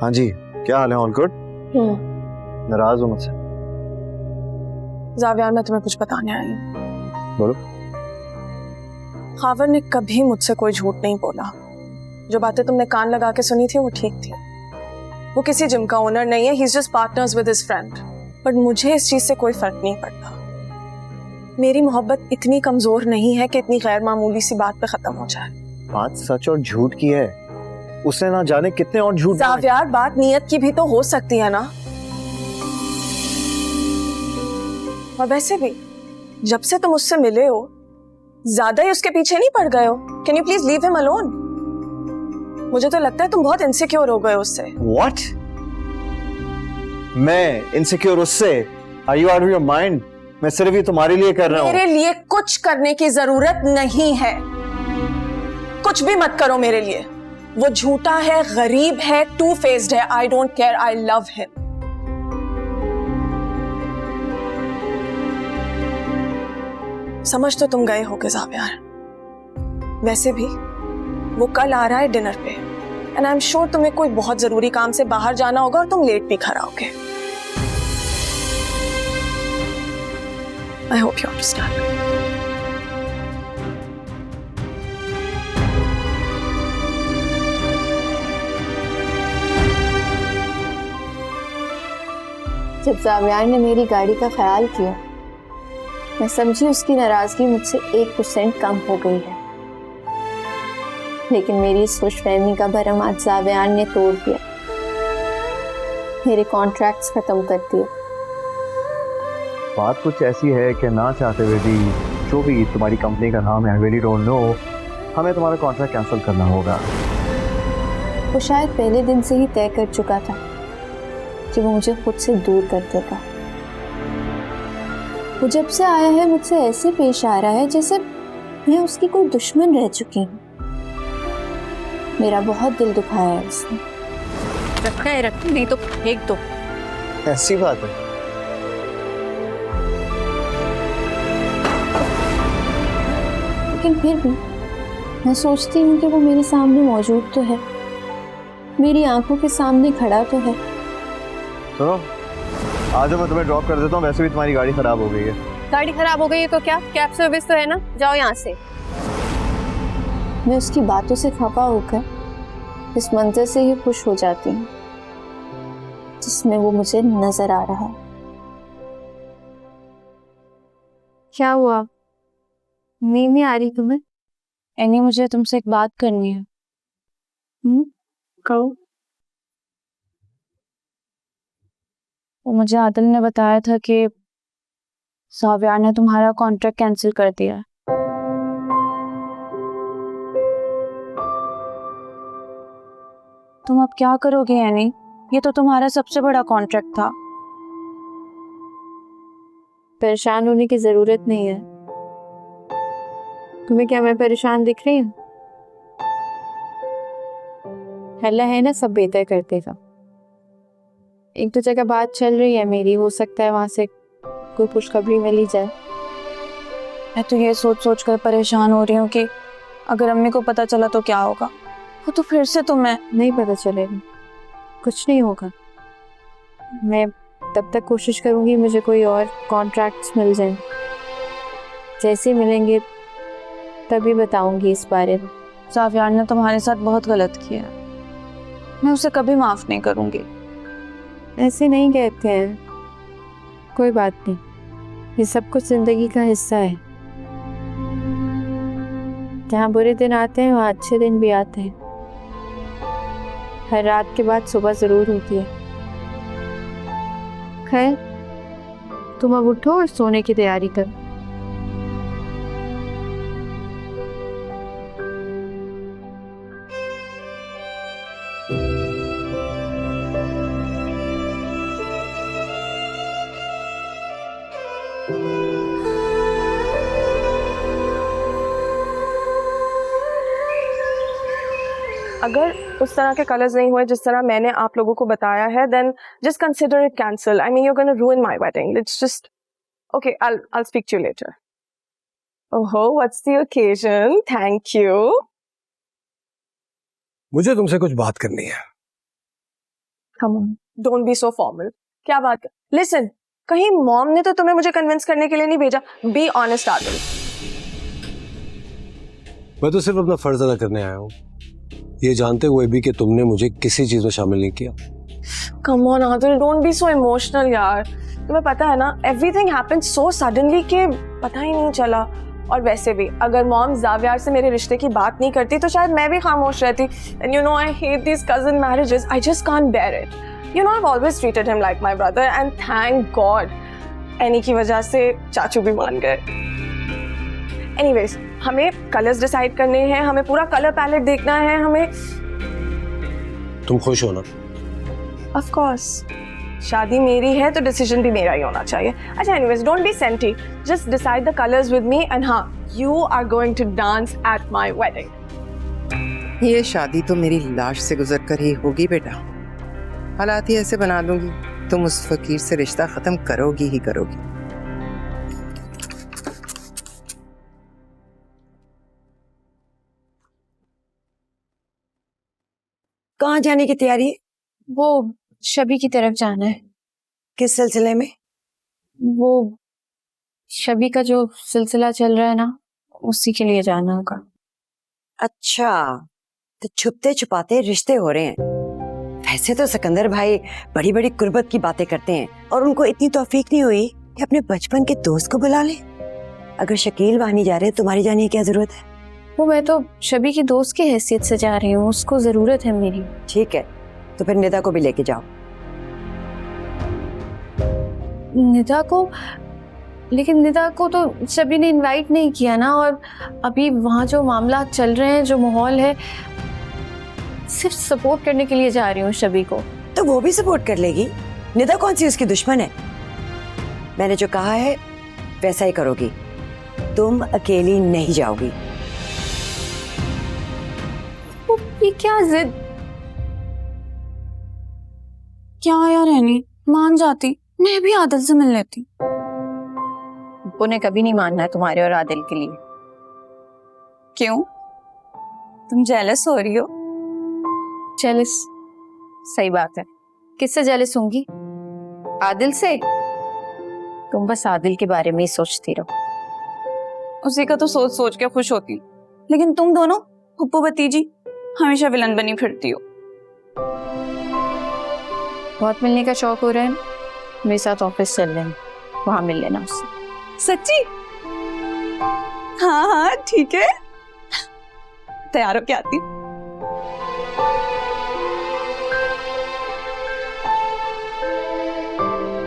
हाँ जी, क्या हाल है? All good? नाराज हो मुझसे? ज़ावियार, मैं तुम्हें कुछ बताने आई हूँ। बोलो। खावर ने कभी मुझसे कोई झूठ नहीं बोला। जो बातें तुमने कान लगा के सुनी थी वो ठीक थी। वो किसी जिम का ओनर नहीं है, he is just partners with his friend. But मुझे इस चीज से कोई फर्क नहीं पड़ता। मेरी मोहब्बत इतनी कमजोर नहीं है कि इतनी गैर मामूली सी बात पे खत्म हो जाए। बात सच और झूठ की है। उसने ना जाने कितने और झूठ। ज़ावियार, बात नियत की भी तो हो सकती है ना। और वैसे भी जब से तुम उससे मिले हो ज्यादा ही उसके पीछे नहीं पड़ गए हो? Can you please leave him alone? मुझे तो लगता है तुम बहुत इनसिक्योर हो गए उससे। व्हाट? मैं इनसिक्योर उससे? Are you out of your mind? मैं सिर्फ ये तुम्हारे लिए कर रहा हूँ। मेरे लिए कुछ करने की जरूरत नहीं है। कुछ भी मत करो मेरे लिए। वो झूठा है, गरीब है, टू फेस्ड है। I don't care, I love him. समझ तो तुम गए होगे ज़ावियार। वैसे भी वो कल आ रहा है डिनर पे एंड आई एम श्योर तुम्हें कोई बहुत जरूरी काम से बाहर जाना होगा और तुम लेट भी कराओगे। I hope you understand. जब ज़ावियार ने मेरी गाड़ी का ख्याल किया, मैं समझी उसकी नाराजगी मुझसे 1% कम हो गई है। लेकिन मेरी इस खुशफहमी का भरम आज ज़ावियार ने तोड़ दिया। मेरे कॉन्ट्रैक्ट्स खत्म कर दिए। बात कुछ ऐसी है कि ना चाहते हुए भी जो भी तुम्हारी कंपनी का नाम है, आई रियली डोंट नो, हमें तुम्हारा कॉन्ट्रैक्ट कैंसिल करना होगा। वो शायद पहले दिन से ही तय कर चुका था कि वो मुझे खुद से दूर कर देगा। वो जब से आया है मुझसे ऐसे पेश आ रहा है जैसे मैं उसकी कोई दुश्मन रह चुकी हूँ। मेरा बहुत दिल दुखाया है उसने। रखना है रख, नहीं तो फेंक दो। ऐसी बात है? लेकिन फिर भी मैं सोचती हूँ कि वो मेरे सामने मौजूद तो है, मेरी आंखों के सामने खड़ा तो है। सुनो, आज मैं तुम्हें ड्रॉप कर देता हूँ। वैसे भी तुम्हारी गाड़ी खराब हो गई है। गाड़ी खराब हो गई है तो क्या, कैब सर्विस तो है ना, जाओ यहाँ से। मैं उसकी बातों से खफा होकर इस मंजर से ही खुश हो जाती हूँ जिसमें वो मुझे नजर आ रहा है। क्या हुआ, नींद नहीं आ रही तुम्हें? एनी, मुझे तुमसे एक बात करनी है। कहो। वो मुझे आदिल ने बताया था कि ज़ावियार ने तुम्हारा कॉन्ट्रैक्ट कैंसिल कर दिया है। तुम अब क्या करोगे यानी? ये तो तुम्हारा सबसे बड़ा कॉन्ट्रैक्ट था। परेशान होने की जरूरत नहीं है। तुम्हें क्या मैं परेशान दिख रही हूँ? हल्ला है ना, सब बेहतर कर देगा। एक तो जगह बात चल रही है मेरी, हो सकता है वहां से कोई खुशखबरी मिल ही जाए। मैं तो ये सोच सोच कर परेशान हो रही हूँ कि अगर अम्मी को पता चला तो क्या होगा। वो तो फिर से तुम्हें नहीं पता चलेगा, कुछ नहीं होगा। मैं तब तक कोशिश करूंगी मुझे कोई और कॉन्ट्रैक्ट्स मिल जाएं। जैसे मिलेंगे तभी बताऊंगी इस बारे में। ज़ावियार ने तुम्हारे साथ बहुत गलत किया। मैं उसे कभी माफ नहीं करूंगी। ऐसे नहीं कहते हैं, कोई बात नहीं, ये सब कुछ जिंदगी का हिस्सा है। जहाँ बुरे दिन आते हैं वहाँ अच्छे दिन भी आते हैं। हर रात के बाद सुबह जरूर होती है। खैर, तुम अब उठो और सोने की तैयारी करो। अगर उस तरह के कलर्स नहीं हुए जिस तरह मैंने आप लोगों को बताया है, then just consider it cancelled. I mean, you're going to ruin my wedding. Let's just... Okay, I'll speak to you later. Oh, what's the occasion? Thank you. मुझे तुमसे कुछ बात करनी है। Come on, don't be so formal. क्या बात? Listen, कहीं mom ने तो तुम्हें मुझे कन्विंस करने के लिए नहीं भेजा? Be honest Adil. मैं तो सिर्फ अपना फर्ज अदा करने आया हूँ, ये जानते हुए भी कि तुमने मुझे किसी चीज में शामिल नहीं किया। Come on Adil, don't be so emotional यार। तुम्हें पता है ना, एवरीथिंग हैपेंड सो सडनली कि पता ही नहीं चला। और वैसे भी अगर मॉम जावियार से मेरे रिश्ते की बात नहीं करती तो शायद मैं भी खामोश रहती। And you know I hate these cousin marriages, I just can't bear it. You know I have always treated him like my brother and thank God Annie की वजह से चाचू भी मान गए। एनीवेज, हमें कलर्स डिसाइड करने हैं, हमें पूरा कलर पैलेट देखना है, हमें। तुम खुश हो ना? ऑफ कोर्स, शादी मेरी है तो डिसीजन भी मेरा ही होना चाहिए। अच्छा anyways, don't be senti, just decide the colours with me and हाँ, you are going to dance at my wedding. ये शादी तो मेरी लाश से गुजर कर ही होगी बेटा। हालात ही ऐसे बना दूंगी, तुम उस फकीर से रिश्ता खत्म करोगी ही करोगी। कहाँ जाने की तैयारी है? वो शबी की तरफ जाना है। किस सिलसिले में? वो शबी का जो सिलसिला चल रहा है ना, उसी के लिए जाना होगा। अच्छा, तो छुपते छुपाते रिश्ते हो रहे हैं। वैसे तो सिकंदर भाई बड़ी बड़ी कुर्बत की बातें करते हैं और उनको इतनी तौफीक नहीं हुई कि अपने बचपन के दोस्त को बुला ले। अगर शकील वहां नहीं जा रहे, तुम्हारी जाने की क्या जरूरत है? वो मैं तो शबी की दोस्त की हैसियत से जा रही हूँ, उसको जरूरत है मेरी। ठीक है, तो फिर निदा को भी लेके जाओ। निदा को? लेकिन निदा को तो शबी ने इनवाइट नहीं किया ना, और अभी वहाँ जो मामला चल रहे हैं, जो माहौल है, सिर्फ सपोर्ट करने के लिए जा रही हूँ शबी को। तो वो भी सपोर्ट कर लेगी। निदा कौन सी उसकी दुश्मन है? मैंने जो कहा है वैसा ही करोगी, तुम अकेली नहीं जाओगी। ये क्या जिद? क्या यार रहनी, मान जाती, मैं भी आदिल से मिल लेती। उन्हें कभी नहीं मानना है तुम्हारे और आदिल के लिए। क्यों? तुम जेलस हो रही हो? जेलस? सही बात है, किससे जेलस होंगी? आदिल से। तुम बस आदिल के बारे में ही सोचती रहो। उसी का तो सोच सोच के खुश होती हूँ, लेकिन तुम दोनों पप्पू भतीजी हमेशा विलन बनी फिरती हो। बहुत मिलने का शौक हो रहा है, मेरे साथ ऑफिस चल रहे हैं, वहां मिल लेना उससे। सच्ची? हाँ हाँ ठीक है, तैयार हो के आती।